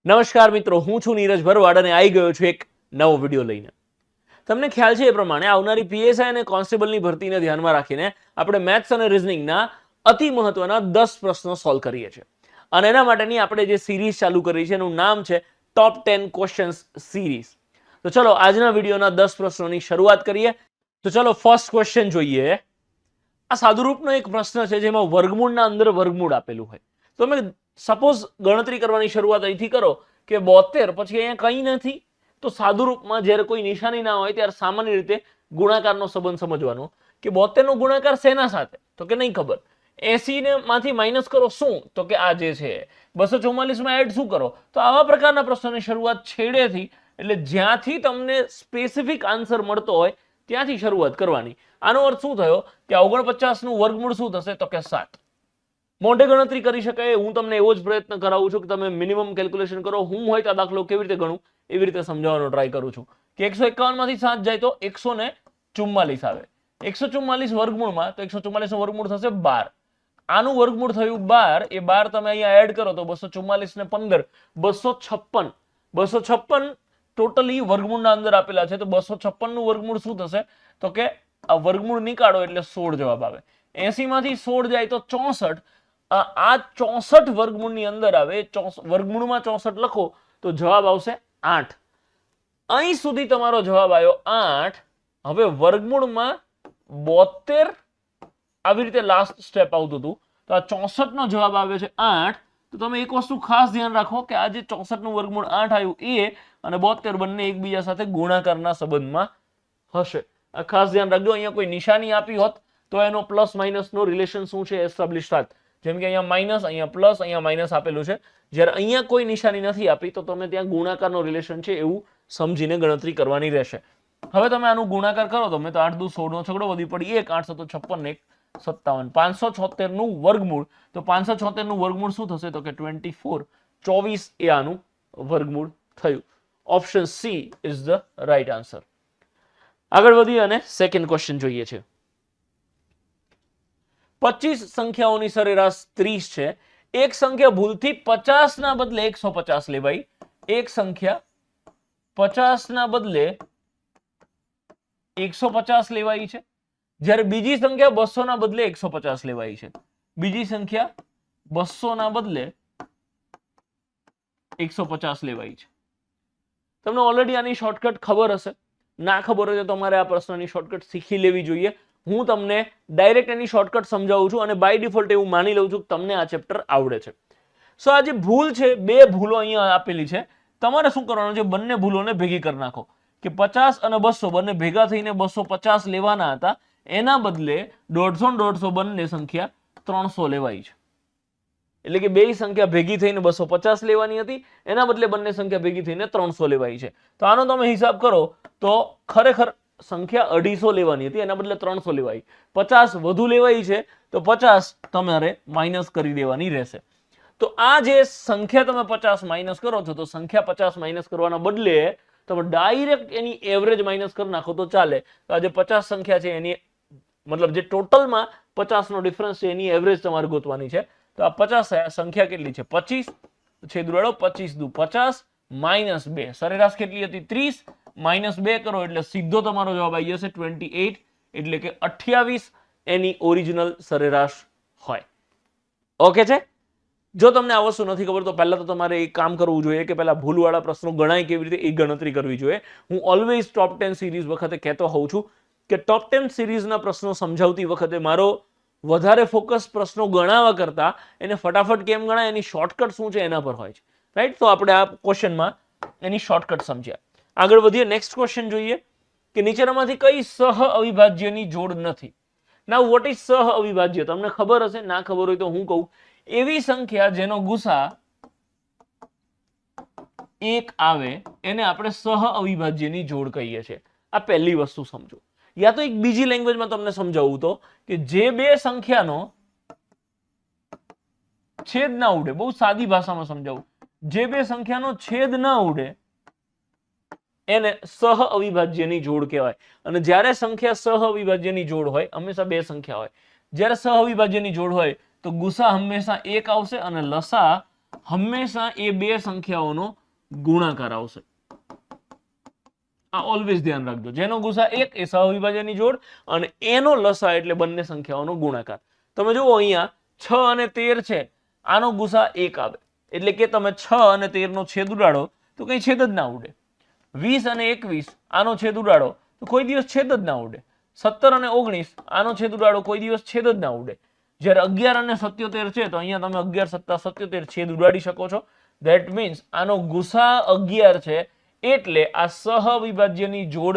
નમસ્કાર મિત્રો, હું છું નીરજ ભરવાડ અને આવી ગયો છું એક નવો વિડીયો લઈને. તમને ખ્યાલ છે એ પ્રમાણે આવનારી પીએસઆઈ અને કોન્સ્ટેબલની ભરતીને ધ્યાનમાં રાખીને આપણે મેથ્સ અને રિઝનિંગના અતિ મહત્વના 10 પ્રશ્નો સોલ્વ કરીએ છીએ. અને એના માટેની આપણે જે સિરીઝ ચાલુ કરી છે એનું નામ છે ટોપ 10 ક્વેશ્ચન્સ સિરીઝ. તો ચલો આજના વિડીયોના 10 પ્રશ્નોની શરૂઆત કરીએ. તો ચલો ફર્સ્ટ ક્વેશ્ચન જોઈએ. આ સાદુરૂપનો એક પ્રશ્ન છે જેમાં વર્ગમૂળના અંદર વર્ગમૂળ આપેલું હોય. તો તમે સપોઝ ગણતરી કરવાની શરૂઆત અહીંથી કરો કે 72 પછી અહીંયા કંઈ નથી, તો સાદુરૂપમાં જ્યારે કોઈ નિશાની ના હોય ત્યારે સામાન્ય રીતે ગુણાકારનો સંબંધ સમજવાનો કે 72 નો ગુણાકાર શેના સાથે, તો કે નહીં ખબર. 80 ને માંથી માઇનસ કરો શું, તો કે આ જે છે 244 માં એડ શું કરો. તો આવા પ્રકારના પ્રશ્નોની શરૂઆત છેડેથી, એટલે જ્યાંથી તમને સ્પેસિફિક આન્સર મળતો હોય ત્યાંથી શરૂઆત કરવાની. આનો અર્થ શું થયો કે 49 નું વર્ગમૂળ શું થશે, તો કે 7. મોઢે ગણતરી કરી શકાય. હું તમને એવો જ પ્રયત્ન કરાવું છું કે તમે મિનિમમ કેલ્ક્યુલેશન કરો. હું હોય તો દાખલો કેવી રીતે ગણું એવી રીતે સમજાવવાનો ટ્રાય કરું છું કે 151 માંથી 7 જાય તો 144 આવે. 144 વર્ગમૂળમાં તો 144 નું વર્ગમૂળ થશે 12. આનું વર્ગમૂળ થયું 12. એ 12 તમે અહીંયા એડ કરો તો 244 ને 15 256. 256 ટોટલી વર્ગમૂળના અંદર આપેલા છે. તો 256 નું વર્ગમૂળ શું થશે, તો કે આ વર્ગમૂળ નીકાળો એટલે 16 જવાબ આવે. 80 માંથી 16 જાય તો 64. આ 64 વર્ગમૂળની અંદર આવે. વર્ગમૂળમાં 64 લખો તો જવાબ આવશે 8. અહીં સુધી તમારો જવાબ આવ્યો 8. હવે વર્ગમૂળમાં 72 આવી રીતે લાસ્ટ સ્ટેપ આવતું હતું, તો આ 64 નો જવાબ આવે છે 8. તો તમે એક વસ્તુ ખાસ ધ્યાન રાખો કે આ જે 64 નું વર્ગમૂળ 8 આવ્યું એ અને 72 બંને એકબીજા સાથે ગુણાકારના સંબંધમાં હશે. આ ખાસ ધ્યાન રાખજો. અહીંયા કોઈ નિશાની આપી હોત તો એનો પ્લસ માઇનસ નો રિલેશન શું છે એસ્ટાબ્લિશ થાત. જેમ કે અહીંયા માઇનસ, અહીંયા પ્લસ, અહીંયા માઇનસ આપેલું છે. જ્યારે અહીંયા કોઈ નિશાની નથી આપી તો તમે ત્યાં ગુણાકારનો રિલેશન છે એવું સમજીને ગણતરી કરવાની રહેશે. હવે તમે આનું ગુણાકાર કરો તમે તો 8 દુ 16 નો છગડો વધી પડી 1, 8 7 56 1 57. 576 નું વર્ગમૂળ, તો 576 નું વર્ગમૂળ શું થશે, તો કે 24. 24 એ આનું વર્ગમૂળ થયું. Option she is the right answer. આગળ વધી અને સેકન્ડ ક્વેશ્ચન જોઈએ છે. 25 સંખ્યાઓની સરેરાશ 30 છે. એક સંખ્યા ભૂલથી 50 ના બદલે 150 લેવાઈ. એક સંખ્યા 50 ના બદલે 150 લેવાઈ છે, જ્યારે બીજી સંખ્યા 200 ના બદલે 150 લેવાઈ છે. બીજી સંખ્યા 200 ના બદલે 150 લેવાઈ છે. તમને ઓલરેડી આની શોર્ટકટ ખબર હશે. ના ખબર હોય તો તમારે આ પ્રશ્નની શોર્ટકટ શીખી લેવી જોઈએ. હું તમને ડાયરેક્ટ એની શોર્ટકટ સમજાવું છું અને બાય ડિફોલ્ટ એવું માની લઉં છું કે તમને આ ચેપ્ટર આવડે છે. સો આ જે ભૂલ છે, બે ભૂલો અહીંયા આપેલી છે. તમારે શું કરવાનું છે, બંને ભૂલોને ભેગી કરી નાખો કે 50 અને 200 બંને ભેગા થઈને 250 લેવાના હતા, એના બદલે 150 150 બંને સંખ્યા 300 લેવાઈ છે. એટલે કે બે સંખ્યા ભેગી થઈને 250 લેવાની હતી, એના બદલે બંને સંખ્યા ભેગી થઈને 300 લેવાઈ છે. તો આનો તમે હિસાબ કરો તો ખરેખર સંખ્યા 250 લેવાની હતી, એના બદલે 300 લેવાઈ. 50 વધુ લેવાઈ છે તો 50 તમારે માઇનસ કરી દેવાની રહેશે. તો આ જે સંખ્યા તમે 50 માઇનસ કરો છો, તો સંખ્યા 50 માઇનસ કરવાના બદલે તમે ડાયરેક્ટ એની એવરેજ માઇનસ કરી નાખો તો ચાલે. તો આ જે 50 સંખ્યા છે એની મતલબ જે ટોટલમાં 50 નો ડિફરન્સ છે એની એવરેજ તમારે ગોતવાની છે. તો આ 50 સંખ્યા કેટલી છે, 25. છેદવાળો 25 દુ 50 માઇનસ 2. સરેરાશ કેટલી હતી, 30. માઇનસ 2 કરો એટલે સીધો તમારો જવાબ આવી જશે 28. એટલે કે 28 એની ઓરિજિનલ સરેરાશ હોય. ઓકે છે. જો તમને આ વસ્તુ નથી ખબર તો પહેલા તો તમારે એક કામ કરવું જોઈએ કે પહેલા ભૂલવાળા પ્રશ્નો ગણાય કેવી રીતે એ ગણતરી કરવી જોઈએ. હું ઓલવેઝ ટોપ 10 સિરીઝ વખતે કહેતો હોઉં છું કે ટોપ 10 સિરીઝના પ્રશ્નો સમજાવતી વખતે મારો વધારે ફોકસ પ્રશ્નો ગણાવવા કરતા એને ફટાફટ કેમ ગણાય એની શોર્ટકટ શું છે એના પર હોય છે. રાઈટ. તો આપણે આ ક્વેશ્ચનમાં એની શોર્ટકટ સમજ્યા. આગળ વધીએ. નેક્સ્ટ ક્વેશ્ચન જોઈએ કે નીચેનામાંથી કઈ સહ અવિભાજ્યની જોડ નથી. નાઉ વોટ ઇઝ સહ અવિભાજ્ય? તમને ખબર હશે, ના ખબર હોય તો હું કહું. એવી સંખ્યા જેનો ગુસા 1 આવે એને આપણે સહ અવિભાજ્યની જોડ કહીએ છીએ. આ પહેલી વસ્તુ સમજો. યા તો એક બીજી લેંગ્વેજમાં તમને સમજાવું તો કે જે બે સંખ્યાનો છેદ ના ઉડે, બહુ સાદી ભાષામાં સમજાવું, જે બે સંખ્યાનો છેદ ના ઉડે એને સહ અવિભાજ્યની જોડ કહેવાય. અને જ્યારે સંખ્યા સહ અવિભાજ્યની જોડ હોય, હંમેશા બે સંખ્યા હોય, જ્યારે સહ અવિભાજ્યની જોડ હોય તો ગુસા હંમેશા 1 આવશે અને લસા હંમેશા એ બે સંખ્યાઓનો ગુણાકાર આવશે. આ ઓલવેઝ ધ્યાન રાખજો. જેનો ગુસા 1 એ સહવિભાજ્યની જોડ અને એનો લસા એટલે બંને સંખ્યાઓનો ગુણાકાર. તમે જુઓ અહીંયા 6 અને 13 છે, આનો ગુસા 1 આવે એટલે કે તમે 6 અને 13 નો છેદ ઉડાડો તો કઈ છેદ જ ના ઉડે. 20 અને 21 આનો છેદ ઉડાડો તો કોઈ દિવસ છેદ જ ના ઉડે. 17 અને 19 આનો છેદ ઉડાડો કોઈ દિવસ છેદ જ ના ઉડે. જ્યારે 11 અને 77 છે તો અહીંયા તમે 11 સત્તા 77 છેદ ઉડાડી શકો છો. ધેટ મીન્સ આનો ગુસા 11 છે એટલે આ સહવિભાજ્યની જોડ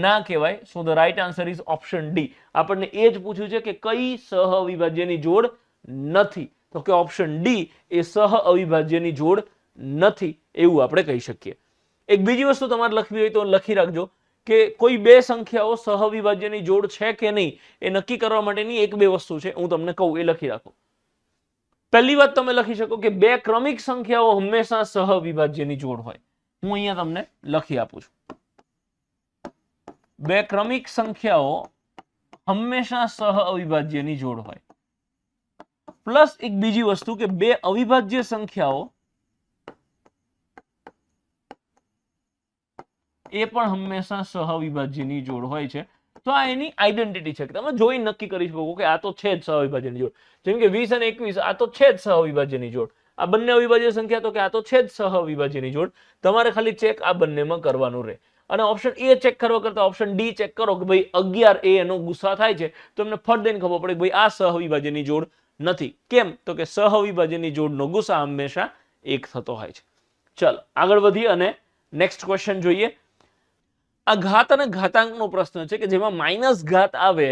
ના કહેવાય. So the right answer is option D. આપણને એ જ પૂછ્યું છે કે કઈ સહવિભાજ્યની જોડ નથી, તો કે ઓપ્શન ડી એ સહઅવિભાજ્યની જોડ નથી એવું આપણે કહી શકીએ. એક બીજી વસ્તુ તમારે લખવી હોય તો લખી રાખજો કે કોઈ બે સંખ્યાઓ સહવિભાજ્યની જોડ છે કે નહીં એ નક્કી કરવા માટેની એક બે વસ્તુ છે, હું તમને કહું એ લખી રાખો. પહેલી વાત તમે લખી શકો કે બે ક્રમિક સંખ્યાઓ હંમેશા સહવિભાજ્યની જોડ હોય. હું અહીંયા તમને લખી આપું છું. બે ક્રમિક સંખ્યાઓ હંમેશા સહઅવિભાજ્યની જોડ હોય. પ્લસ એક બીજી વસ્તુ કે બે અવિભાજ્ય સંખ્યાઓ એ પણ હંમેશા સહવિભાજ્યની જોડ હોય છે. તો આ એની આઈડેન્ટિટી છે. તમે જોઈ નક્કી કરી શકો કે આ તો છે જ સહવિભાજ્યની જોડ. જેમ કે 20 અને 21 આ તો છે જ સહવિભાજ્યની જોડ. આ બંને અવિભાજ્ય સંખ્યા તો કે આ તો છે જ સહવિભાજ્યની જોડ. તમારે ખાલી ચેક આ બંનેમાં કરવાનું રહે. અને ઓપ્શન એ ચેક કરવા કરતા ઓપ્શન ડી ચેક કરો કે ભાઈ 11 એ એનો ગુસા થાય છે તો તમને ફટ દઈને ખબર પડે કે ભાઈ આ સહવિભાજ્યની જોડ નથી. કેમ? તો કે સહવિભાજ્યની જોડનો ગુસા હંમેશા 1 થતો હોય છે. ચાલો આગળ વધીએ અને નેક્સ્ટ ક્વેશ્ચન જોઈએ. આ ઘાત અને ઘાતાંકનો પ્રશ્ન છે કે જેમાં માઇનસ ઘાત આવે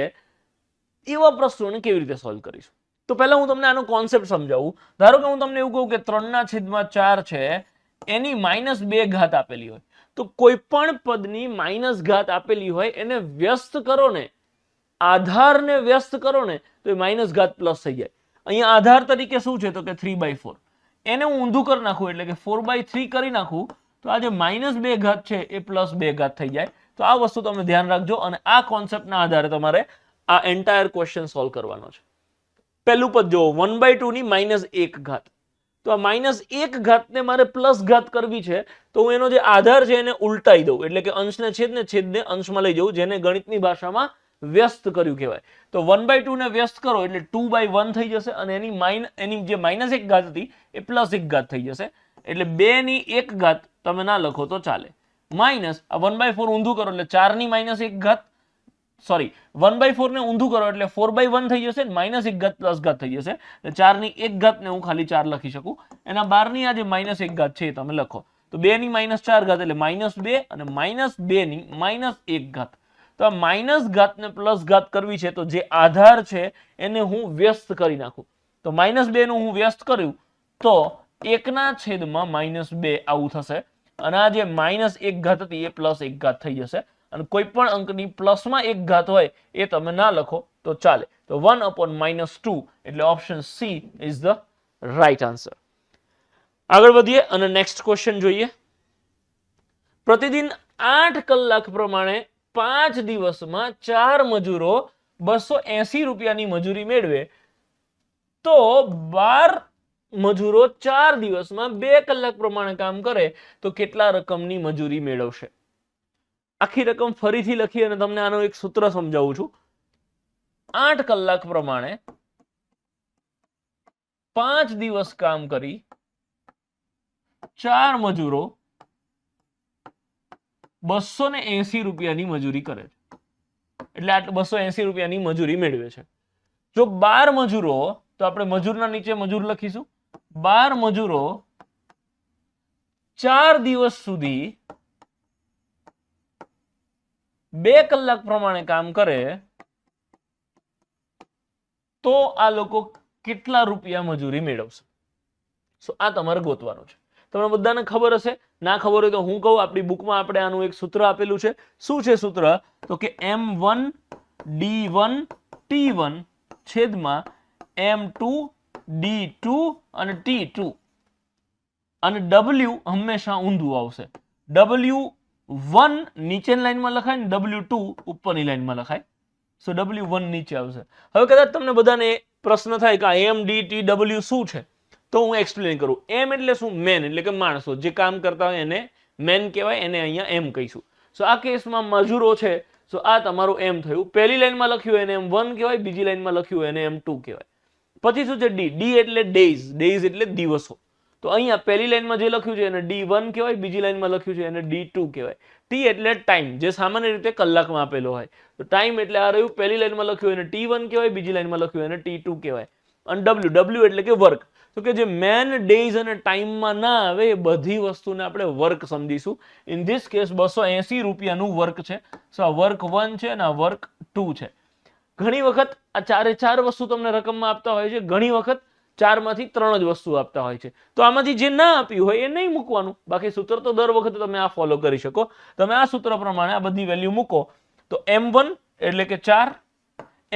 એવા પ્રશ્નોને કેવી રીતે સોલ્વ કરીશું. તો પહેલા હું તમને આનો કોન્સેપ્ટ સમજાવું. ધારો કે હું તમને એવું કહું કે 3/4 છે એની -2 ઘાત આપેલી હોય તો કોઈ પણ પદની માઇનસ ઘાત આપેલી હોય એને વ્યસ્ત કરો ને, આધારને વ્યસ્ત કરો ને તો એ માઇનસ ઘાત પ્લસ થઈ જાય. અહીંયા આધાર તરીકે શું છે તો કે 3/4. એને હું ઊંધું કરી નાખું એટલે કે 4/3 કરી નાખું તો આ જે -2 ઘાત છે એ +2 ઘાત થઈ જાય. તો આ વસ્તુ તમે ધ્યાન રાખજો અને આ કોન્સેપ્ટના આધારે તમારે આ એન્ટાયર ક્વેશ્ચન સોલ્વ કરવાનો છે. પહેલું પદ જો 1/2 ની -1 ઘાત. તો આ -1 ઘાતને મારે પ્લસ ઘાત કરવી છે તો હું એનો જે આધાર છે એને ઉલટાઈ દઉં એટલે કે અંશને છેદને અંશમાં લઈ જવું, જેને ગણિતની ભાષામાં વ્યસ્ત કર્યું કહેવાય. તો 1/2 ને વ્યસ્ત કરો એટલે 2/1 થઈ જશે અને એની જે -1 ઘાત હતી એ +1 ઘાત થઈ જશે. એટલે 2 ની 1 ઘાત તમે ના લખો તો ચાલે. માઇનસ આ 1/4 ઊંધું કરો એટલે 4 ની -1 ઘાત, સોરી 1/4 ને ઊંધું કરો એટલે 4/1 થઈ જશે, -1 ઘાત પ્લસ ઘાત થઈ જશે. એટલે 4 ની 1 ઘાત ને હું ખાલી 4 લખી શકું. એના 12 ની આ જે -1 ઘાત છે એ તમે લખો તો 2 ની -4 ઘાત એટલે -2 અને -2 ની -1 ઘાત. તો આ માઇનસ ઘાત ને પ્લસ ઘાત કરવી છે તો જે આધાર છે એને હું વ્યસ્ત કરી નાખું. તો -2 નું હું વ્યસ્ત કર્યું તો 1/-2 આવું થશે અને આ જે -1 ઘાત હતી એ +1 ઘાત થઈ જશે. અને કોઈ પણ અંકની પ્લસમાં 1 ઘાત હોય એ તમે ના લખો તો ચાલે. તો 1/-2 એટલે option she is the right answer. આગળ વધીએ અને નેક્સ્ટ ક્વેશ્ચન જોઈએ. પ્રતિદિન 8 કલાક પ્રમાણે 5 દિવસમાં 4 મજૂરો 280 રૂપિયાની મજૂરી મેળવે તો 12 મજૂરો 4 દિવસમાં 2 કલાક પ્રમાણે કામ કરે તો કેટલા રકમની મજૂરી મેળવશે. આખી રકમ ફરીથી લખી અને તમને આનો એક સૂત્ર સમજાવું છું. 8 કલાક પ્રમાણે 5 દિવસ કામ કરી 4 મજૂરો 280 રૂપિયાની મજૂરી કરે છે. એટલે આ 280 રૂપિયાની મજૂરી મેળવે છે. જો 12 મજૂરો, તો આપણે મજૂરના નીચે મજૂર લખીશું. 12 મજૂરો 4 દિવસ સુધી 2 કલાક પ્રમાણે કામ કરે તો આ લોકો કેટલા રૂપિયા મજૂરી મેળવશે. આ તમારે ગોતવાનું છે. તમને બધાને ખબર હશે, ના ખબર હોય તો હું કહું. આપણી બુકમાં આપણે આનું એક સૂત્ર આપેલું છે. શું છે સૂત્ર? તો કે M1 D1 T1 છેદમાં M2 D2 અને T2 અને W હંમેશા ઊંધું આવશે. W1 નીચેની લાઈનમાં લખાય ને W2 ઉપરની લાઈનમાં લખાય. સો W1 નીચે આવશે. હવે કદાચ તમને બધાને પ્રશ્ન થાય કે M D T W શું છે, તો હું એક્સપ્લેન કરું. એમ એટલે શું? મેન એટલે કે માણસો જે કામ કરતા હોય એને મેન કહેવાય, એને અહીંયા એમ કહીશું. સો આ કેસમાં મજૂરો છે, સો આ તમારું એમ થયું. પહેલી લાઈનમાં લખ્યું એને M1 કહેવાય, બીજી લાઈનમાં લખ્યું એને M2 કહેવાય. પછી શું છે? ડી એટલે ડેઝ, ડેઝ એટલે દિવસો. તો અહીંયા પહેલી લાઈનમાં જે લખ્યું છે એને D1 કહેવાય, બીજી લાઈનમાં લખ્યું છે એને D2 કહેવાય. ટી એટલે ટાઈમ, જે સામાન્ય રીતે કલાકમાં આપેલો હોય. તો ટાઈમ એટલે આ રહ્યું, પહેલી લાઈનમાં લખ્યું એને T1 કહેવાય, બીજી લાઈનમાં લખ્યું એને T2 કહેવાય. અને W એટલે કે વર્ક. તો કે જે મેન ડેઝ અને ટાઈમમાં ના આવે એ બધી વસ્તુને આપણે વર્ક સમજીશું. ઇન ધીસ કેસ 280 રૂપિયાનું વર્ક છે. સો આ વર્ક 1 છે અને આ વર્ક 2 છે. ઘણી વખત આ ચારે ચાર વસ્તુ તમને રકમમાં આપતા હોય છે, ઘણી વખત 4 માંથી 3 જ વસ્તુ આપતા હોય છે. તો આમાંથી જે ના આપ્યું હોય એ નહીં મૂકવાનું. બાકી સૂત્ર તો દર વખતે તમે આ ફોલો કરી શકો. તમે આ સૂત્ર પ્રમાણે આ બધી વેલ્યુ મૂકો તો M1 એટલે કે 4,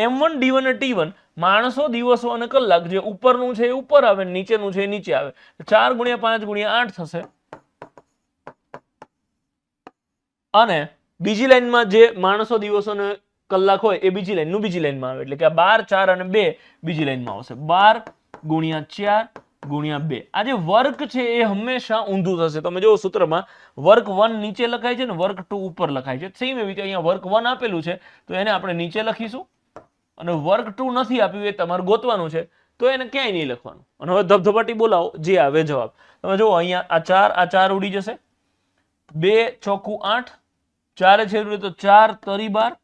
M1 D1 અને T1 માણસો, દિવસો અને કલાક, જે ઉપરનું છે એ ઉપર આવે, નીચેનું છે એ નીચે આવે. 4 × 5 × 8 થશે. અને બીજી લાઈનમાં જે માણસો, દિવસો અને કલાક હોય એ બીજી લાઈનનું બીજી લાઈનમાં આવે. એટલે કે 12, 4 અને 2 બીજી લાઈનમાં આવશે. 12 × 4 × 2. આ જે વર્ક છે એ હંમેશા ઊંધું થશે. તમે જો સૂત્રમાં વર્ક 1 નીચે લખાય છે ને વર્ક 2 ઉપર લખાય છે. સેમ એવી રીતે અહીંયા વર્ક 1 આપેલું છે તો એને આપણે નીચે લખીશું, અને વર્ક 2 નથી આપ્યું એ તમારે ગોતવાનું છે તો એને ક્યાંય નહીં લખવાનું. અને હવે ધબધબાટી બોલાવો જે આવે જવાબ. તમે જુઓ અહીંયા આ 4 ઉડી જશે, 2 ચોકુ 8, 4 છેદ ઉડે તો 4 તરી 12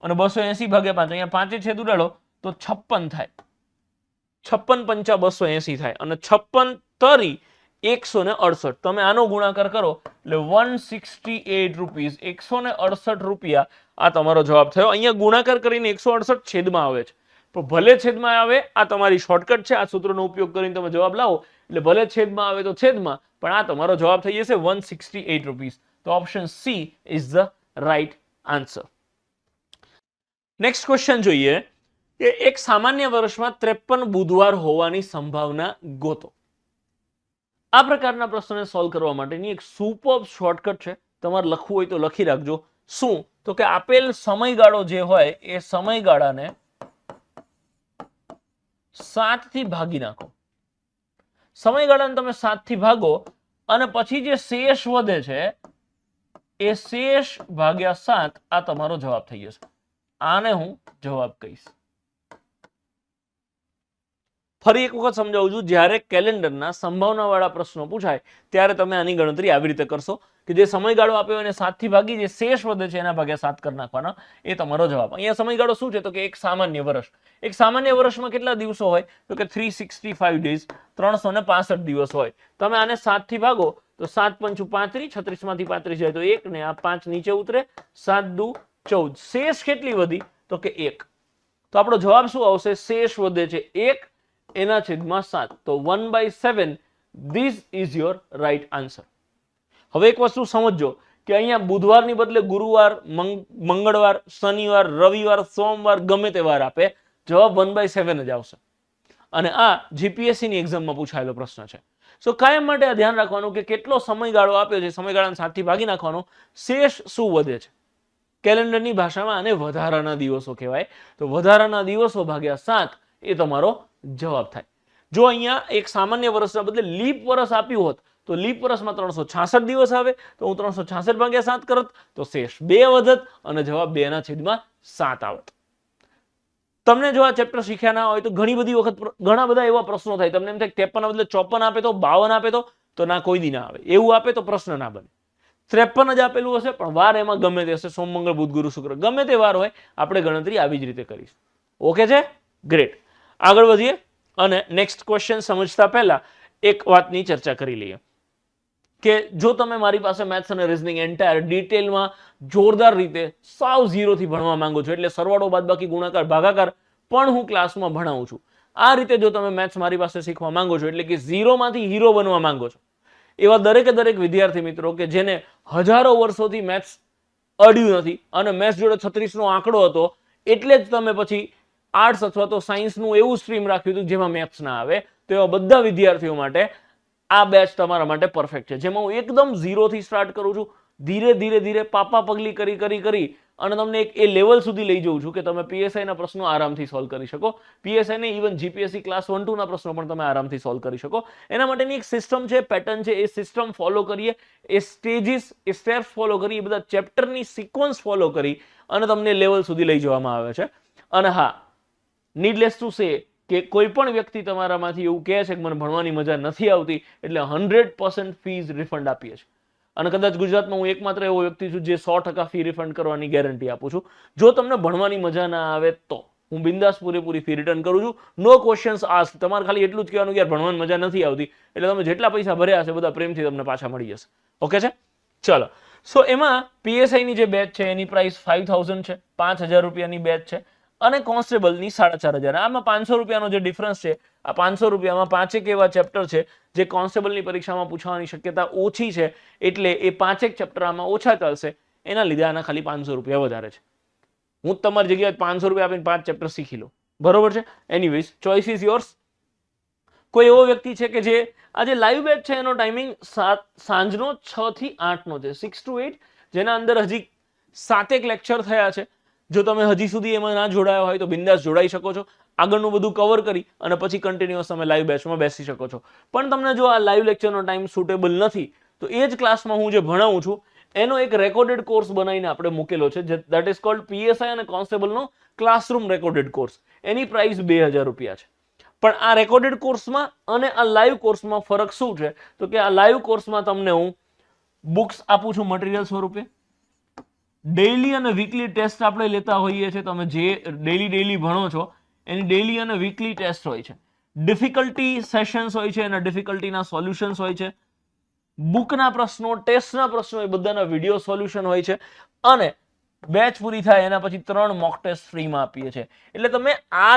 અને 280 ભાગ્યા 5. અહીંયા 5 છેદ ઉડાડો તો 56 થાય. 56 પંચા 280 થાય અને 56 તરી 168. તમે આનો ગુણાકાર કરો એટલે 168 રૂપીસ, 168 રૂપિયા આ તમારો જવાબ થયો. અહીંયા ગુણાકાર કરીને 168 છેદમાં આવે છે, પણ ભલે છેદમાં આવે, આ તમારી શોર્ટકટ છે. આ સૂત્રનો ઉપયોગ કરીને તમે જવાબ લાવો એટલે ભલે છેદમાં આવે તો છેદમાં, પણ આ તમારો જવાબ થઈ જશે 168 રૂપીસ. તો option she is the right answer. Next question જોઈએ કે એક સામાન્ય વર્ષમાં 53 બુધવાર હોવાની સંભાવના ગોતો. આ પ્રકારના પ્રશ્નને સોલ્વ કરવા માટેની એક સુપર શોર્ટકટ છે. તમારે લખવું હોય તો લખી રાખજો. શું? તો કે આપેલ સમયગાળો જે હોય એ સમયગાળાને 7 થી ભાગી નાખો. સમયગાળાને તમે 7 થી ભાગો અને પછી જે શેષ વધે છે એ શેષ ભાગ્યા 7 આ તમારો જવાબ થઈ જશે. આને હું જવાબ કહીશ. ફરી એક વખત સમજાવું છું, જ્યારે કેલેન્ડરના સંભાવનાવાળા પ્રશ્નો પૂછાય ત્યારે તમે આની ગણતરી આવી રીતે કરશો કે જે સમયગાળો આપ્યો એને 7 થી ભાગી, જે શેષ વધે છે એના ભાગ્યા 7 કરી નાખવાના, એ તમારો જવાબ. અહીંયા સમયગાળો શું છે? તો કે એક સામાન્ય વર્ષ. એક સામાન્ય વર્ષમાં કેટલા દિવસો હોય? તો કે 365 ડેઝ, 365 દિવસ હોય. તમે આને 7 થી ભાગો તો 7 પંચું 35, 36 માંથી 35 જાય તો 1 ને આ 5 નીચે ઉતરે, 7 દુ 14. શેષ કેટલી વધી? તો કે 1. તો આપણો જવાબ શું આવશે? શેષ વધે છે 1 એના છેદમાં 7. તો 1/7. This is your right answer. હવે એક વસ્તુ સમજો કે અહીંયા બુધવારની બદલે ગુરુવાર, મંગળવાર, શનિવાર, રવિવાર, સોમવાર ગમે તે વાર આપે, જવાબ 1/7 જ આવશે. અને આ જીપીએસસી ની એક્ઝામમાં પૂછાયેલો પ્રશ્ન છે. સો કાયમ માટે આ ધ્યાન રાખવાનું કે કેટલો સમયગાળો આપ્યો છે, સમયગાળાને 7 થી ભાગી નાખવાનો, શેષ શું વધે છે. કેલેન્ડરની ભાષામાં આને વધારાના દિવસો કહેવાય. તો વધારાના દિવસો ભાગ્યા 7 એ તમારો જવાબ થાય. જો અહીંયા એક સામાન્ય વર્ષના બદલે લીપ વર્ષ આપ્યું હોત તો લીપ વર્ષમાં 366 દિવસ આવે, તો હું 366 ભાગ્યા 7 કરત તો શેષ 2 વધત અને જવાબ 2/7 આવત. તમને જો આ ચેપ્ટર શીખ્યા ના હોય તો ઘણી બધી વખત ઘણા બધા એવા પ્રશ્નો થાય. તમને એમ થાય 53 બદલે 54 આપે તો 52 આપે તો ના, કોઈ દી ના આવે. એવું આપે તો પ્રશ્ન ના બને. 53 જ આપેલું હશે પણ વાર એમાં ગમે તે હશે, સોમ, મંગળ, બુધ, ગુરુ, શુક્ર, ગમે તે વાર હોય, આપણે ગણતરી આવી જ રીતે કરીશું. ઓકે છે? ગ્રેટ. આગળ વધીએ અને નેક્સ્ટ ક્વેશ્ચન સમજતા પહેલા એક વાતની ચર્ચા કરી લઈએ કે જો તમે મારી પાસે મેથ્સ અને રીઝનિંગ એન્ટાયર ડિટેલમાં જોરદાર રીતે સાવ 0 થી ભણવા માંગો છો, એટલે સરવાળો, બાદબાકી, ગુણાકાર, ભાગાકાર પણ હું ક્લાસમાં ભણાવું છું, આ રીતે જો તમે મેથ્સ મારી પાસે શીખવા માંગો છો, એટલે કે 0 માંથી હીરો બનવા માંગો છો, એવા દરેકે દરેક વિદ્યાર્થી મિત્રો કે જેને હજારો વર્ષોથી મેથ્સ અડ્યું નથી અને મેથ્સ જોડે 36 નો આંકડો હતો, એટલે જ તમે પછી આર્ટ્સ અથવા તો સાયન્સનું એવું સ્ટ્રીમ રાખ્યું હતું જેમાં મેથ્સ ના આવે, તો એવા બધા વિદ્યાર્થીઓ માટે આ બેચ તમારા માટે પરફેક્ટ છે, જેમાં હું એકદમ 0 થી સ્ટાર્ટ કરું છું. ધીરે ધીરે ધીરે પાપા પગલી કરી અને તમને એક એ લેવલ સુધી લઈ જઉં છું કે તમે પીએસઆઈના પ્રશ્નો આરામથી સોલ્વ કરી શકો. પીએસઆઈને ઇવન જીપીએસસી ક્લાસ 1-2 ના પ્રશ્નો પણ તમે આરામથી સોલ્વ કરી શકો. એના માટેની એક સિસ્ટમ છે, પેટર્ન છે. એ સિસ્ટમ ફોલો કરીએ, એ સ્ટેજીસ, એ સ્ટેપ્સ ફોલો કરી, એ બધા ચેપ્ટરની સિક્વન્સ ફોલો કરી અને તમને લેવલ સુધી લઈ જવામાં આવે છે. અને હા, નીડલેસ ટુ સે કે કોઈ પણ વ્યક્તિ તમારામાંથી એવું કહે છે કે મને ભણવાની મજા નથી આવતી એટલે 100% ફીઝ રિફંડ આપીએ છીએ. અને કદાચ ગુજરાતમાં હું એકમાત્ર એવો વ્યક્તિ છું જે 100% ફી રિફંડ કરવાની ગેરંટી આપું છું. જો તમને ભણવાની મજા ના આવે તો હું બિંદાસ પૂરેપૂરી ફી રિટર્ન કરું છું. નો ક્વેશ્ચન્સ આસ્ક. તમારે ખાલી એટલું જ કહેવાનું કે યાર ભણવાની મજા નથી આવતી, એટલે તમે જેટલા પૈસા ભર્યા હશે બધા પ્રેમથી તમને પાછા મળી જશે. ઓકે છે? ચલો. સો એમાં પીએસઆઈની જે બેચ છે એની પ્રાઇસ 5000 છે, 5000 રૂપિયાની બેચ છે. અને કોન્સ્ટેબલની 4500. આમાં 500 રૂપિયાનો જે ડિફરન્સ છે, આ 500 રૂપિયામાં 5 એવા ચેપ્ટર છે જે કોન્સ્ટેબલની પરીક્ષામાં પૂછવાની શક્યતા ઓછી છે, એટલે એ 5 ચેપ્ટર આમાં ઓછા ચાલશે. એના લીધે આના ખાલી 500 રૂપિયા વધારે છે. હું તમારી જગ્યાએ 500 રૂપિયા આપીને 5 ચેપ્ટર શીખી લો. બરોબર છે? Anyways, choice is yours. કોઈ એવો વ્યક્તિ છે કે જે આજે લાઈવ બેચ છે એનો ટાઈમિંગ સાંજનો 6 થી 8 નો છે, 6 to 8, જેના અંદર હજી 7 લેક્ચર થયા છે. જો તમે હજી સુધી એમાં ના જોડાયા હોય તો બિંદાસ જોડાઈ શકો છો. આગળનું બધું કવર કરી અને પછી કન્ટિન્યુઅસ તમે લાઈવ બેચમાં બેસી શકો છો. પણ તમને જો આ લાઈવ લેક્ચરનો ટાઈમ સુટેબલ નથી તો એ જ ક્લાસમાં હું જે ભણાવું છું એનો એક રેકોર્ડેડ કોર્સ બનાવીને આપણે મૂકેલો છે, દેટ ઇઝ કોલ્ડ પીએસઆઈ અને કોન્સ્ટેબલનો ક્લાસરૂમ રેકોર્ડેડ કોર્સ. એની પ્રાઇસ 2000 રૂપિયા છે. પણ આ રેકોર્ડેડ કોર્સમાં અને આ લાઈવ કોર્સમાં ફરક શું છે? તો કે આ લાઈવ કોર્સમાં તમને હું બુક્સ આપું છું મટીરિયલ સ્વરૂપે. ડેઈલી અને વીકલી ટેસ્ટ આપણે લેતા હોઈએ છીએ. તમે જે ડેઈલી ભણો છો એની ડેઈલી અને વીકલી ટેસ્ટ હોય છે. ડિફિકલ્ટી સેશન્સ હોય છે, એના ડિફિકલ્ટીના સોલ્યુશન્સ હોય છે. બુકના પ્રશ્નો, ટેસ્ટના પ્રશ્નો, એ બધાના વિડીયો સોલ્યુશન હોય છે. અને બેચ પૂરી થાય એના પછી 3 મોક ટેસ્ટ ફ્રીમાં આપીએ છીએ. એટલે તમે આ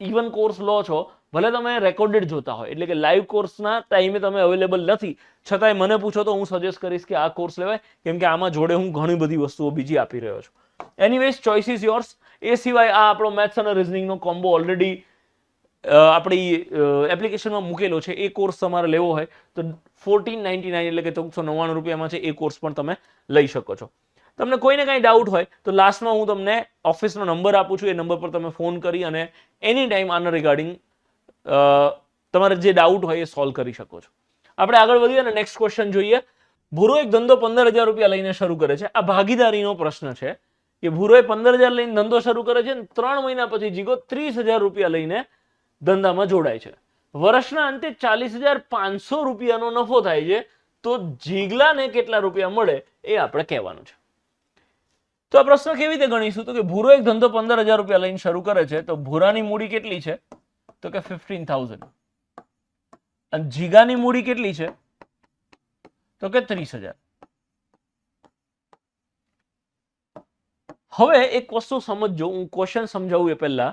ઇવન કોર્સ લો છો, ભલે તમે રેકોર્ડેડ જોતા હોય, એટલે કે લાઈવ કોર્સના ટાઈમે તમે અવેલેબલ નથી, છતાંય મને પૂછો તો હું સજેસ્ટ કરીશ કે આ કોર્સ લેવાય, કેમ કે આમાં જોડે હું ઘણી બધી વસ્તુઓ બીજી આપી રહ્યો છું. Anyways, choice is yours. એ સિવાય આ આપણો મેથ્સ અને રિઝનિંગનો કોમ્બો ઓલરેડી આપણી એપ્લિકેશનમાં મૂકેલો છે. એ કોર્સ તમારે લેવો હોય તો 1499 એટલે કે 1499 રૂપિયામાં છે. એ કોર્સ પણ તમે લઈ શકો છો. તમને કોઈને કાંઈ ડાઉટ હોય તો લાસ્ટમાં હું તમને ઓફિસનો નંબર આપું છું. એ નંબર પર તમે ફોન કરી અને એની ટાઈમ આના રિગાર્ડિંગ તમારે જે ડાઉટ હોય એ સોલ્વ કરી શકો છો. આપણે આગળ વધીએ અને નેક્સ્ટ ક્વેશ્ચન જોઈએ. ભૂરો એક ધંધો 15000 રૂપિયા લઈને શરૂ કરે છે. આ ભાગીદારીનો પ્રશ્ન છે કે ભૂરોએ 15000 લઈને ધંધો શરૂ કરે છે અને 3 મહિના પછી જીગો 30000 રૂપિયા લઈને ધંધામાં જોડાય છે. વર્ષના અંતે 40500 રૂપિયાનો નફો થાય છે. તો જીગલાને કેટલા રૂપિયા મળે એ આપણે કહેવાનું છે. તો આ પ્રશ્ન કેવી રીતે ગણીશું? તો કે ભૂરો એક ધંધો 15000 રૂપિયા લઈને શરૂ કરે છે, તો ભૂરાની મૂડી કેટલી છે? તો કે 15000. અને જીગાની મૂડી કેટલી છે? તો કે 30000. હવે એક વસ્તુ સમજજો, હું ક્વેશ્ચન સમજાવું એ પહેલા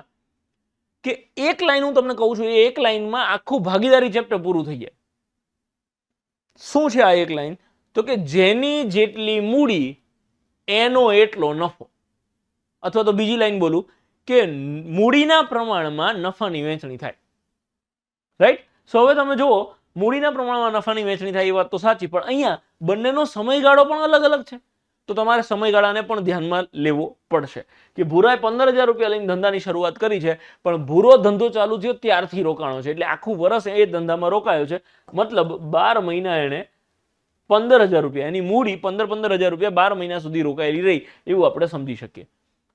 કે એક લાઈન હું તમને કહું છું, એ એક લાઈનમાં આખું ભાગીદારી ચેપ્ટર પૂરું થઈ જાય. શું છે આ એક લાઈન? તો કે જેની જેટલી મૂડી એનો એટલો નફો. અથવા તો બીજી લાઈન બોલું કે મૂડીના પ્રમાણમાં નફાની વહેંચણી થાય. રાઈટ? સો હવે તમે જુઓ, મૂડીના પ્રમાણમાં નફાની વહેંચણી થાય એ વાત તો સાચી, પણ અહીંયા બંનેનો સમયગાળો પણ અલગ અલગ છે. તો તમારે સમયગાળાને પણ ધ્યાનમાં લેવો પડશે કે ભૂરાએ 15000 રૂપિયા લઈને ધંધાની શરૂઆત કરી છે, પણ ભૂરો ધંધો ચાલુ થયો ત્યારથી રોકાણો છે, એટલે આખું વર્ષ એ ધંધામાં રોકાયો છે. મતલબ 12 મહિના એને 15000 રૂપિયા, એની મૂડી 15000 રૂપિયા 12 મહિના સુધી રોકાયેલી રહી, એવું આપણે સમજી શકીએ.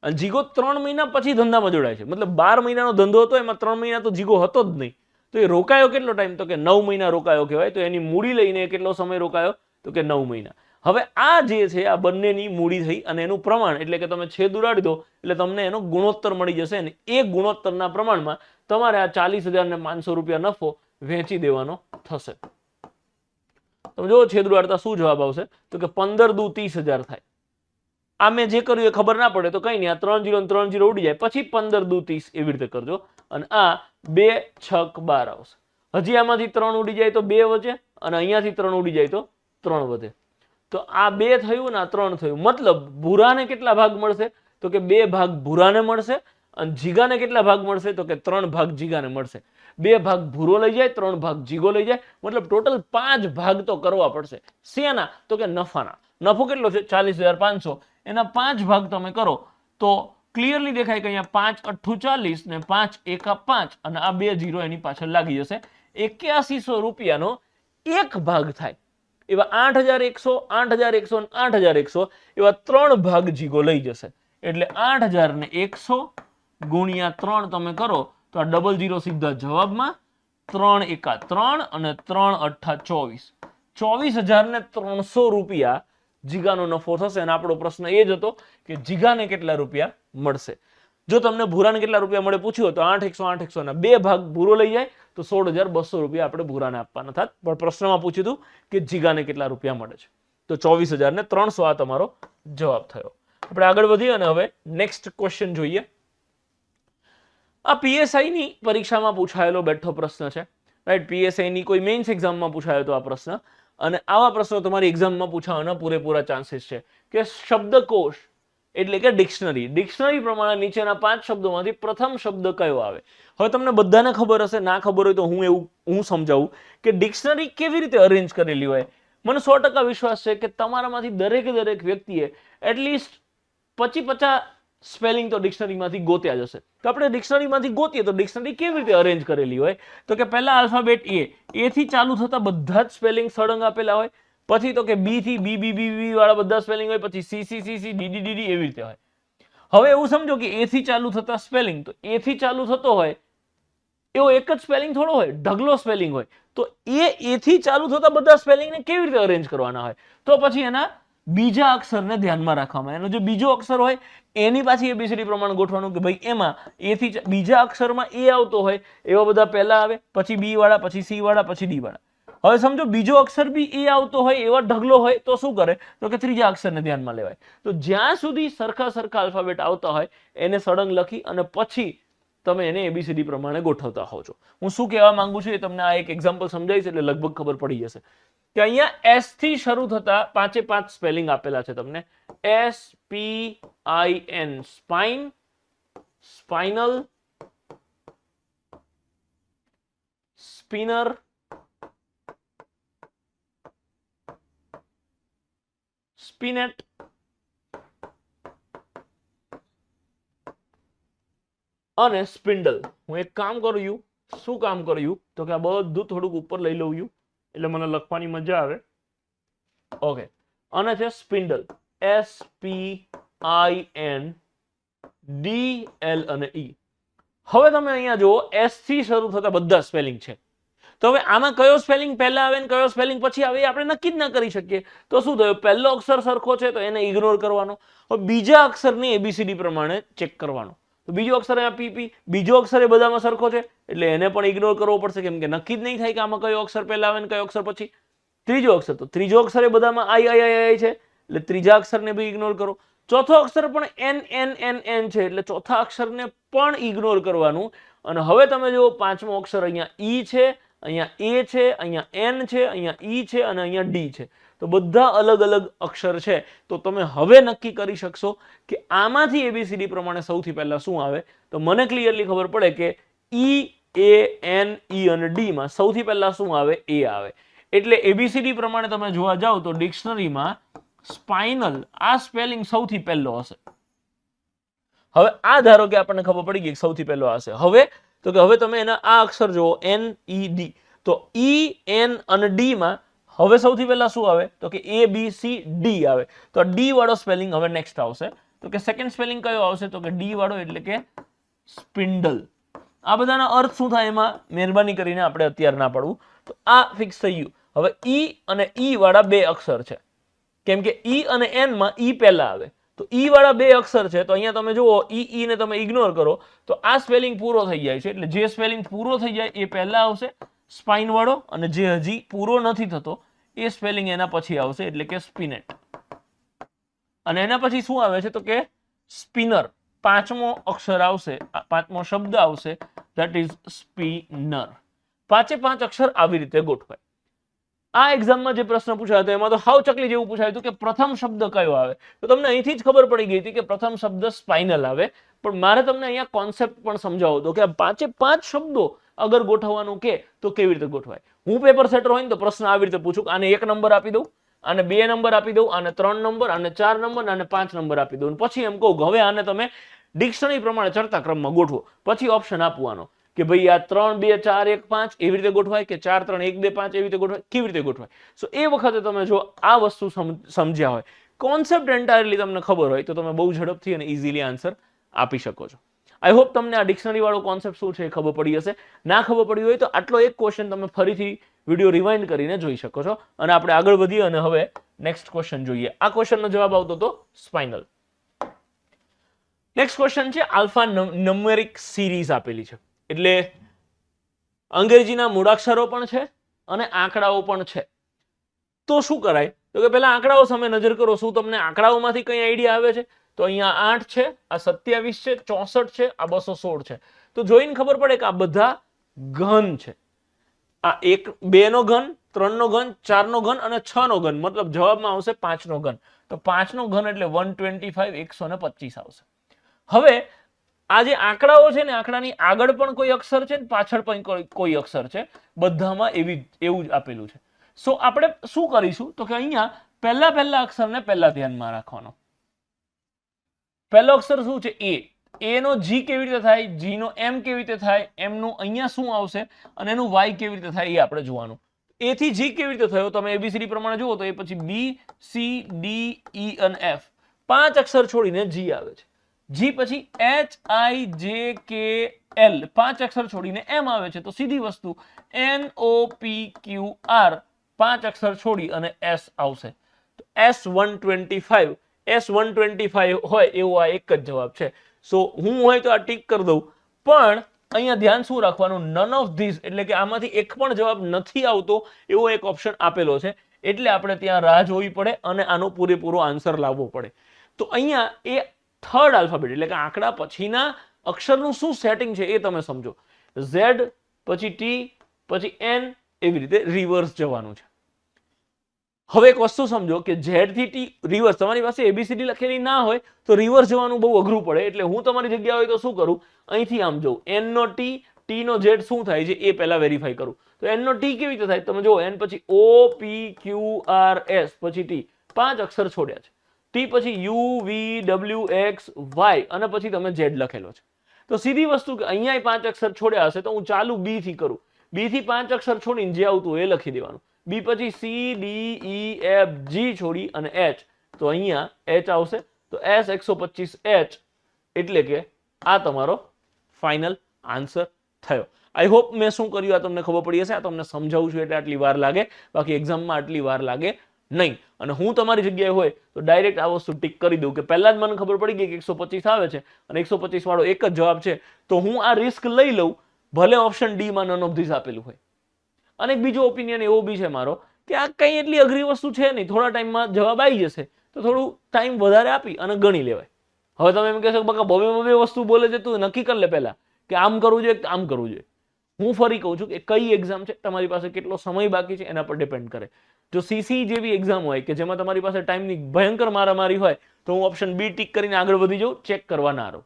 અને જીગો 3 મહિના પછી ધંધામાં જોડાય છે. મતલબ 12 મહિનાનો ધંધો હતો, એમાં 3 મહિના તો જીગો હતો જ નહીં. તો એ રોકાયો કેટલો ટાઈમ? તો કે 9 મહિના રોકાયો કહેવાય. તો એની મૂડી લઈને કેટલો સમય રોકાયો? તો કે 9 મહિના. હવે આ જે છે આ બંનેની મૂડી થઈ અને એનું પ્રમાણ, એટલે કે તમે છેદ ઉડાડી દો એટલે તમને એનો ગુણોત્તર મળી જશે. અને એ ગુણોત્તરના પ્રમાણમાં તમારે આ 40500 રૂપિયા નફો વહેંચી દેવાનો થશે. તમે જો છેદ ઉડાડતા શું જવાબ આવશે? તો કે 15 દુ 30000 થાય. આ મેં જે કર્યું એ ખબર ના પડે તો કઈ નહીં, આ 3 0 3 0 ઉડી જાય, પછી 15 દુ 30 એવી રીતે કરજો. અને આ 2 6 12 આવશે. હજી આમાંથી 3 ઉડી જાય તો 2 વધે, અને અહીંયાથી 3 ઉડી જાય તો 3 વધે. તો આ 2 થયું ને આ 3 થયું. મતલબ ભૂરાને કેટલા ભાગ મળશે? તો કે 2 ભાગ ભૂરાને મળશે અને જીગાને કેટલા ભાગ મળશે તો કે 3 ભાગ જીગાને મળશે. 2 ભાગ ભૂરો લઈ જાય, 3 ભાગ જીગો લઈ જાય, મતલબ ટોટલ 5 ભાગ તો કરવા પડશે. શેના તો કે નફાના. નફો કેટલો છે 40,500, એના 5 ભાગ તમે કરો તો ક્લિયરલી દેખાય કે અહીંયા 5 8 40 ને 5 1 5 અને આ 2 0 એની પાછળ લાગી જશે. 8100 રૂપિયાનો એક ભાગ થાય. એવા 8100 8100 8100 એવા 3 ભાગ જીગો લઈ જશે. એટલે 8100 ગુણ્યા 3 તમે કરો તો આ 00 સીધા જવાબમાં. 3 એકા 3 અને 3 અઠ્ઠા 24. 24,300 રૂપિયા જીગાનો નફો થશે. અને આપણો પ્રશ્ન એ જ હતો કે જીગાને કેટલા રૂપિયા મળશે. જો તમને ભૂરાને કેટલા રૂપિયા મળે પૂછ્યું તો 8 100 ના 2 ભાગ ભૂરો લઈ જાય તો 16,200 રૂપિયા આપણે ભૂરાને આપવાના થાત. પણ પ્રશ્નમાં પૂછ્યું હતું કે જીગાને કેટલા રૂપિયા મળે છે. તો 24,300 આ તમારો જવાબ થયો. આપણે આગળ વધીએ અને હવે નેક્સ્ટ ક્વેશ્ચન જોઈએ. આ પીએસઆઈ ની પરીક્ષામાં પૂછાયેલો બેઠો પ્રશ્ન છે, રાઈટ. પીએસઆઈ ની કોઈ મેઇન્સ એક્ઝામમાં પૂછાયો હતો આ પ્રશ્ન, અને આવા પ્રશ્નો તમારી એક્ઝામમાં પૂછાવાના પૂરેપૂરા ચાન્સીસ છે. કે શબ્દકોશ એટલે કે ડિક્શનરી. ડિક્શનરી પ્રમાણે નીચેના 5 શબ્દોમાંથી પ્રથમ શબ્દ કયો આવે? હવે તમને બધાને ખબર હશે, ના ખબર હોય તો હું સમજાવું કે ડિક્શનરી કેવી રીતે અરેન્જ કરેલી હોય. મને 100% વિશ્વાસ છે કે તમારામાંથી દરેક વ્યક્તિએ એટલીસ્ટ 50 સ્પેલિંગ તો ડિક્શનરીમાંથી ગોત્યા જ હશે. તો આપણે ડિક્શનરીમાંથી ગોતીએ તો ડિક્શનરી કેવી રીતે અરેન્જ કરેલી હોય? તો કે પહેલા આલ્ફાબેટ એ થી ચાલુ થતા બધા જ સ્પેલિંગ સળંગ આપેલા હોય. પછી તો કે બી થી બી વાળા બધા સ્પેલિંગ હોય. પછી સી ડી એવી રીતે હોય. હવે એવું સમજો કે એ થી ચાલુ થતા સ્પેલિંગ, તો એ થી ચાલુ થતો હોય એવો એક જ સ્પેલિંગ થોડો હોય, ઢગલો સ્પેલિંગ હોય. તો એ થી ચાલુ થતા બધા સ્પેલિંગને કેવી રીતે અરેન્જ કરવાના હોય? તો પછી એના બીજા અક્ષરને ધ્યાનમાં રાખવામાં. એનો જે બીજો અક્ષર હોય એની પાછી એબીસીડી પ્રમાણે ગોઠવાનું કે ભાઈ એમાં એ થી બીજા અક્ષરમાં એ આવતો હોય એવા બધા પહેલા આવે, પછી બી વાળા, પછી સી વાળા, પછી ડી વાળા. હવે સમજો બીજો અક્ષર બી એ આવતો હોય એવા ઢગલો હોય તો શું કરે? તો કે ત્રીજા અક્ષરને ધ્યાનમાં લેવાય. તો જ્યાં સુધી સરખા આલ્ફાબેટ આવતા હોય એને સળંગ લખી અને પછી તમે એને એબીસીડી પ્રમાણે ગોઠવતા હોવ છો. હું શું કહેવા માંગુ છું એ તમને આ એક એક્ઝામ્પલ સમજાવીશ એટલે લગભગ ખબર પડી જશે કે અહીંયા એસ થી શરૂ થતા 5 સ્પેલિંગ આપેલા છે તમને. SPIN સ્પાઇન, સ્પાઇનલ, સ્પિનર, સ્પિનેટ, અને સ્પિન્ડલ. હું એક કામ કર્યું, શું કામ કર્યું તો કે આ બધું થોડુંક ઉપર લઈ લઉં એટલે મને લખવાની મજા આવે. ઓકે, અને છે સ્પિન્ડલ. SPINDL અને E. હવે તમે અહીંયા જુઓ S થી શરૂ થતા બધા સ્પેલિંગ છે. તો હવે આમાં કયો સ્પેલિંગ પહેલા આવે ને કયો સ્પેલિંગ પછી આવે એ આપણે નક્કી જ ના કરી શકીએ. તો શું થયું? પહેલો અક્ષર સરખો છે તો એને ઇગ્નોર કરવાનો. હવે બીજા અક્ષરને એબીસીડી પ્રમાણે ચેક કરવાનો. તો બીજો અક્ષર અહીંયા પીપી, બીજો અક્ષર એ બધામાં સરખો છે એટલે એને પણ ઇગ્નોર કરવો પડશે, કેમ કે નક્કી જ નહીં થાય કે આમાં કયો અક્ષર પહેલા આવે ને કયો અક્ષર પછી. ત્રીજો અક્ષર, તો ત્રીજો અક્ષર એ બધામાં આઈ છે એટલે ત્રીજા અક્ષરને બી ઇગ્નોર કરો. ચોથો અક્ષર પણ N છે એટલે ચોથા અક્ષરને પણ ઇગ્નોર કરવાનું. અને હવે તમે જુઓ પાંચમો અક્ષર અહીંયા ઈ છે, અહીંયા એ છે, અહીંયા N છે, અહીંયા ઈ છે અને અહીંયા ડી છે. તો બધા અલગ અલગ અક્ષર છે. તો તમે હવે નક્કી કરી શકશો કે આમાંથી એબીસીડી પ્રમાણે સૌથી પહેલા શું આવે. તો મને ક્લિયરલી ખબર પડે કે ઈ, એ, એન, ઈ અને ડી માં સૌથી પહેલા શું આવે? એ આવે. એટલે એબીસીડી પ્રમાણે તમે જોવા જાવ તો ડિક્શનરીમાં સ્પાઇનલ આ સ્પેલિંગ સૌથી પહેલો હશે. હવે આ ધારો કે આપણને ખબર પડી ગઈ સૌથી પહેલો હશે. હવે તો કે હવે તમે એના આ અક્ષર જુઓ NED. તો E, N અને D માં હવે સૌથી પહેલા શું આવે? તો કે ABCD આવે. તો ડી વાળો સ્પેલિંગ હવે નેક્સ્ટ આવશે. તો કે સેકન્ડ સ્પેલિંગ કયો આવશે? તો કે ડી વાળો એટલે કે સ્પિન્ડલ. આ બધાના અર્થ શું થાય એમાં મહેરબાની કરીને આપણે અત્યારે ના પડવું. તો આ ફિક્સ થઈ ગયું. હવે E અને E વાળા બે અક્ષર છે, કેમ કે E અને N માં E પહેલા આવે. તો E વાળા બે અક્ષર છે તો અહીંયા તમે જુઓ E ને તમે ઇગ્નોર કરો તો આ સ્પેલિંગ પૂરો થઈ જાય છે. એટલે જે સ્પેલિંગ પૂરો થઈ જાય એ પહેલા આવશે સ્પાઇન વાળો, અને જે હજી પૂરો નથી થતો એ સ્પેલિંગ એના પછી આવશે એટલે કે સ્પિનેટ. અને એના પછી શું આવે છે? તો કે સ્પિનર. પાંચમો અક્ષર આવશે, પાંચમો શબ્દ આવશે, ધેટ ઇઝ સ્પિનર. પાંચે પાંચ અક્ષર આવી રીતે ગોઠવાય. આ એક્ઝામમાં જે પ્રશ્ન પૂછાયો હતો એમાં તો હાવ ચકલી જેવું પૂછાયું હતું કે પ્રથમ શબ્દ કયો આવે. તો તમને અહીંથી જ ખબર પડી ગઈ હતી કે પ્રથમ શબ્દ સ્પાઇનલ આવે. પણ મારે તમને અહીંયા કોન્સેપ્ટ પણ સમજાવો હતો કે આ 5 શબ્દો અગર ગોઠવવાનું કે તો કેવી રીતે ગોઠવાય. હું પેપર સેટર હોય ને તો પ્રશ્ન આવી રીતે પૂછું, આને 1 નંબર આપી દઉં, આને 2 નંબર આપી દઉં, આને 3 નંબર, આને 4 નંબર, આને 5 નંબર આપી દઉં, પછી એમ કહું હવે આને તમે ડિક્શનરી પ્રમાણે ચડતા ક્રમમાં ગોઠવો. પછી ઓપ્શન આપવાનો કે ભાઈ આ 3 2 4 1 5 એવી રીતે ગોઠવાય કે 4 3 1 2 5 એવી રીતે ગોઠવાય, કેવી રીતે ગોઠવાય. સો એ વખતે તમે જો આ વસ્તુ સમજ્યા હોય, કોન્સેપ્ટ એન્ટાયરલી તમને ખબર હોય, તો તમે બહુ ઝડપથી અને ઇઝીલી આન્સર આપી શકો છો. આઈ હોપ તમને આ ડિક્શનરી વાળો કોન્સેપ્ટ શું છે એ ખબર પડી હશે. ના ખબર પડી હોય તો આટલો એક ક્વેશ્ચન તમે ફરીથી વિડીયો રિવાઇન્ડ કરીને જોઈ શકો છો. અને આપણે આગળ વધીએ અને હવે નેક્સ્ટ ક્વેશ્ચન જોઈએ. આ ક્વેશ્ચનનો જવાબ આવતો હતો સ્પાઇનલ. નેક્સ્ટ ક્વેશ્ચન છે આલ્ફા ન્યુમેરિક સિરીઝ આપેલી છે, એટલે અંગ્રેજીના મૂળાક્ષરો પણ છે અને આંકડાઓ પણ છે. તો શું કરાય, તો કે પહેલા આંકડાઓ સામે નજર કરો. શું તમને આંકડાઓમાંથી કઈ આઈડિયા આવે છે? તો અહીંયા 8 છે, આ 27 છે, 64 છે, આ 216 છે. તો જોઈને ખબર પડે કે આ બધા ઘન છે. આ 1 2 નો ઘન, 3 નો ઘન, 4 નો ઘન અને 6 નો ઘન, મતલબ જવાબમાં આવશે 5 નો ઘન. તો 5 નો ઘન એટલે 125 125 આવશે. હવે આ જે આંકડાઓ છે ને, આંકડાની આગળ પણ કોઈ અક્ષર છે ને પાછળ પણ કોઈ અક્ષર છે, બધામાં એવું જ આપેલું છે. સો આપણે શું કરીશું તો કે અહીંયા પહેલા અક્ષરને પહેલા ધ્યાનમાં રાખવાનો. પહેલો અક્ષર શું છે? એ નો જી કેવી રીતે થાય, જી નો એમ કેવી રીતે થાય, એમ નું અહીંયા શું આવશે અને એનું વાય કેવી રીતે થાય એ આપણે જોવાનું. એ થી જી કેવી રીતે થયો તમે એબીસીડી પ્રમાણે જુઓ તો એ પછી બી સી ડી ઈ અને એફ 5 અક્ષર છોડીને જી આવે છે. જી પછી એચ આઈ જે કે એલ 5 અક્ષર છોડીને એમ આવે છે. તો સીધી વસ્તુ N O P Q R 5 અક્ષર છોડી અને એસ આવશે. તો S125 S125 હોય એવો આ એક જ જવાબ છે. સો હું હોય તો આ ટીક કરી દઉં, પણ અહીંયા ધ્યાન શું રાખવાનું, નન ઓફ ધીસ, એટલે કે આમાંથી એક પણ જવાબ નથી આવતો એવો એક ઓપ્શન આપેલો છે. એટલે આપણે ત્યાં રાહ જોવી પડે અને આનો પૂરેપૂરો આન્સર લાવવો પડે. તો અહીંયા એ થર્ડ આલ્ફાબેટ એટલે કે આંકડા પછીના અક્ષરનું શું સેટિંગ છે એ તમે સમજો. ઝેડ પછી ટી પછી એન એવી રીતે રિવર્સ જવાનું છે. હવે એક વસ્તુ સમજો કે ઝેડ થી ટી રિવર્સ, તમારી પાસે એબીસીડી લખેલી ના હોય તો રિવર્સ જવાનું બહુ અઘરું પડે. એટલે હું તમારી જગ્યા હોય તો શું કરું, અહીંથી આમ જઉં, એન નો ટી, ટી નો ઝેડ શું થાય છે એ પહેલા વેરીફાઈ કરું. તો એન નો ટી કેવી રીતે થાય તમે જુઓ, એન પછી O P Q R S પછી ટી 5 અક્ષર છોડ્યા છે. ટી પછી U V W X Y અને પછી તમે ઝેડ લખેલો છે. તો સીધી વસ્તુ કે અહીંયા 5 અક્ષર છોડ્યા હશે તો હું ચાલુ બી થી કરું. બી થી 5 અક્ષર છોડીને જે આવતું એ લખી દેવાનું. બી પછી C D E F G છોડી અને એચ, તો અહીંયા એચ આવશે. તો એસ 125 એચ એટલે કે આ તમારો ફાઇનલ આન્સર થયો. આઈ હોપ મેં શું કર્યું આ તમને ખબર પડી હશે. આ તમને સમજાવું છું એટલે આટલી વાર લાગે, બાકી એક્ઝામમાં આટલી વાર લાગે નહીં. અને હું તમારી જગ્યાએ હોય તો ડાયરેક્ટ આ વસ્તુ ટીક કરી દઉં કે પહેલા જ મને ખબર પડી ગઈ કે 125 આવે છે અને 125 વાળો એક જ જવાબ છે, તો હું આ રિસ્ક લઈ લઉં, ભલે ઓપ્શન ડી માં નન ઓફ ધીસ આપેલું હોય. અને એક બીજો ઓપિનિયન એવો બી છે મારો કે આ કંઈ એટલી અઘરી વસ્તુ છે નહીં, થોડા ટાઈમમાં જવાબ આવી જશે, તો થોડું ટાઈમ વધારે આપી અને ગણી લેવાય. હવે તમે એમ કહેશો બકા બબે વસ્તુ બોલે છે, તું નક્કી કરી લે પહેલા કે આમ કરવું જોઈએ આમ કરવું જોઈએ. હું ફરી કહું છું કે કઈ એક્ઝામ છે, તમારી પાસે કેટલો સમય બાકી છે એના પર ડિપેન્ડ કરે. જો સીસી જેવી એક્ઝામ હોય કે જેમાં તમારી પાસે ટાઈમની ભયંકર મારામારી હોય તો હું ઓપ્શન બી ટીક કરીને આગળ વધી જાઉં, ચેક કરવા ના રહું.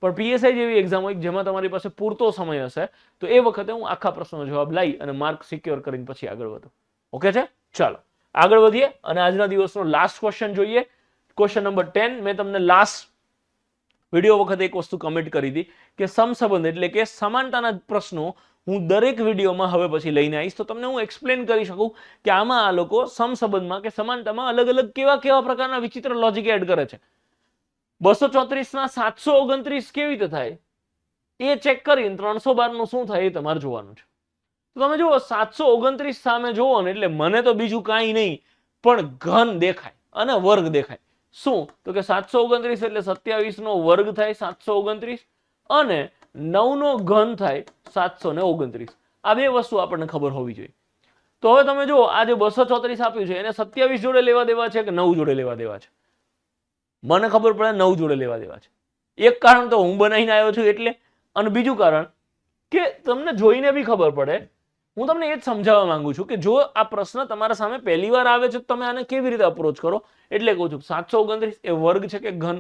પણ પીએસઆઈ જેવી એક્ઝામ હોય જેમાં તમારી પાસે પૂરતો સમય હશે તો એ વખતે હું આખા પ્રશ્નનો જવાબ લાવી અને માર્ક સિક્યોર કરીને પછી આગળ વધું. ઓકે છે? ચાલો આગળ વધીએ અને આજના દિવસનો લાસ્ટ ક્વેશ્ચન જોઈએ. Question number 10. મેં તમને લાસ્ટ વિડીયો વખતે એક વસ્તુ કમેન્ટ કરી હતી કે સમસંબંધ એટલે કે સમાનતાના પ્રશ્નો હું દરેક વિડીયોમાં હવે પછી લઈને આવીશ, તો તમને હું એક્સપ્લેન કરી શકું કે આમાં આ લોકો સમસંબંધમાં કે સમાનતામાં અલગ અલગ કેવા પ્રકારના વિચિત્ર લોજિક એડ કરે છે. 234 ના 729 કેવી રીતે થાય એ ચેક કરીને 312 નું શું થાય એ તમારે જોવાનું છે. તો તમે જુઓ 729 સામે જોવો ને એટલે મને તો બીજું કાંઈ નહીં પણ ઘન દેખાય અને વર્ગ દેખાય. શું તો કે 729 એટલે 27 નો વર્ગ થાય 729 અને 9 નો ઘન થાય 729. આ બે વસ્તુ આપણને ખબર હોવી જોઈએ. તો હવે તમે જુઓ આ જે 234 આપ્યું છે એને 27 જોડે લેવા દેવા છે કે 9 જોડે લેવા દેવા છે? મને ખબર પડે 9 જોડે લેવા દેવા છે. એક કારણ તો હું બનાવીને આવ્યો છું એટલે, અને બીજું કારણ કે તમને જોઈને બી ખબર પડે. હું તમને એ જ સમજાવવા માંગુ છું કે જો આ પ્રશ્ન તમારા સામે પહેલી વાર આવે છે તો તમે આને કેવી રીતે અપ્રોચ કરો. એટલે કહું છું 729 એ વર્ગ છે કે ઘન,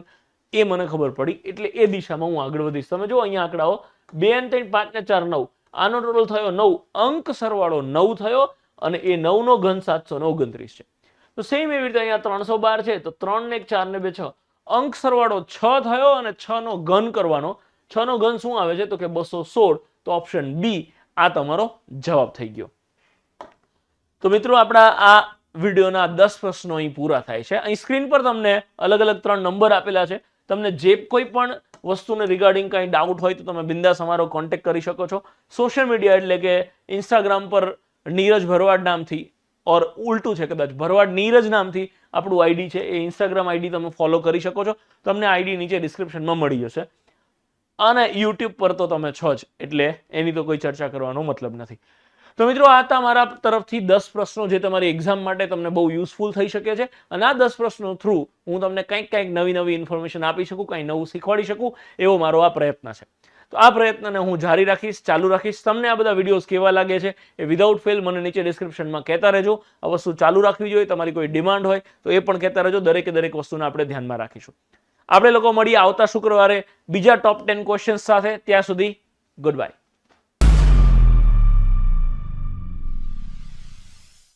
એ મને ખબર પડી, એટલે એ દિશામાં હું આગળ વધીશ. તમે જો અહીંયા આંકડાઓ 2 અને 3 5 ને 4 9, આનો ટોટલ થયો 9, અંક સરવાળો 9 થયો અને એ 9 નો ઘન 729 છે. તો સેમ એવી રીતે અહીંયા 312 છે, તો 3 ને 1 4 ને 2 6, અંક સરવાળો 6 થયો અને 6 નો ઘન કરવાનો. 6 નો ઘન શું આવે છે તો કે 216. તો ઓપ્શન બી આ તમારો જવાબ થઈ ગયો. તો મિત્રો આપણા આ વિડીયોના 10 પ્રશ્નો અહીં પૂરા થાય છે. અહીં સ્ક્રીન પર તમને અલગ અલગ 3 નંબર આપેલા છે. તમને જે કોઈ પણ વસ્તુને રિગાર્ડિંગ કંઈ ડાઉટ હોય તો તમે બિંદાસ અમારો કોન્ટેક્ટ કરી શકો છો. સોશિયલ મીડિયા એટલે કે ઇન્સ્ટાગ્રામ પર નીરજ ભરવાડ નામથી, ઓર ઉલટું છે કદાચ, ભરવાડ નીરજ નામથી આપણું આઈડી છે, એ ઇન્સ્ટાગ્રામ આઈડી તમે ફોલો કરી શકો છો. તમને આઈડી નીચે ડિસ્ક્રિપ્શનમાં મળી જશે. અને યુટ્યુબ પર તો તમે છો જ, એટલે એની તો કોઈ ચર્ચા કરવાનો મતલબ નથી. તો મિત્રો આ હતા મારા તરફથી 10 પ્રશ્નો જે તમારી એક્ઝામ માટે તમને બહુ યુઝફુલ થઈ શકે છે. અને આ 10 પ્રશ્નો થ્રુ હું તમને કંઈક નવી ઇન્ફોર્મેશન આપી શકું, કંઈ નવું શીખવાડી શકું, એવો મારો આ પ્રયત્ન છે. તો આ પ્રયત્નને હું જારી રાખીશ, ચાલુ રાખીશ. તમને આ બધા વિડીયોઝ કેવા લાગે છે એ વિધાઉટ ફેલ મને નીચે ડિસ્ક્રિપ્શનમાં કહેતા રહેજો. આ વસ્તુ ચાલુ રાખવી જોઈએ, તમારી કોઈ ડિમાન્ડ હોય તો એ પણ કહેતા રહેજો. દરેક વસ્તુને આપણે ધ્યાનમાં રાખીશું. આપણે લોકો મળીએ આવતા શુક્રવારે બીજા ટોપ 10 ક્વેશ્ચન્સ સાથે. ત્યાં સુધી ગુડ બાય.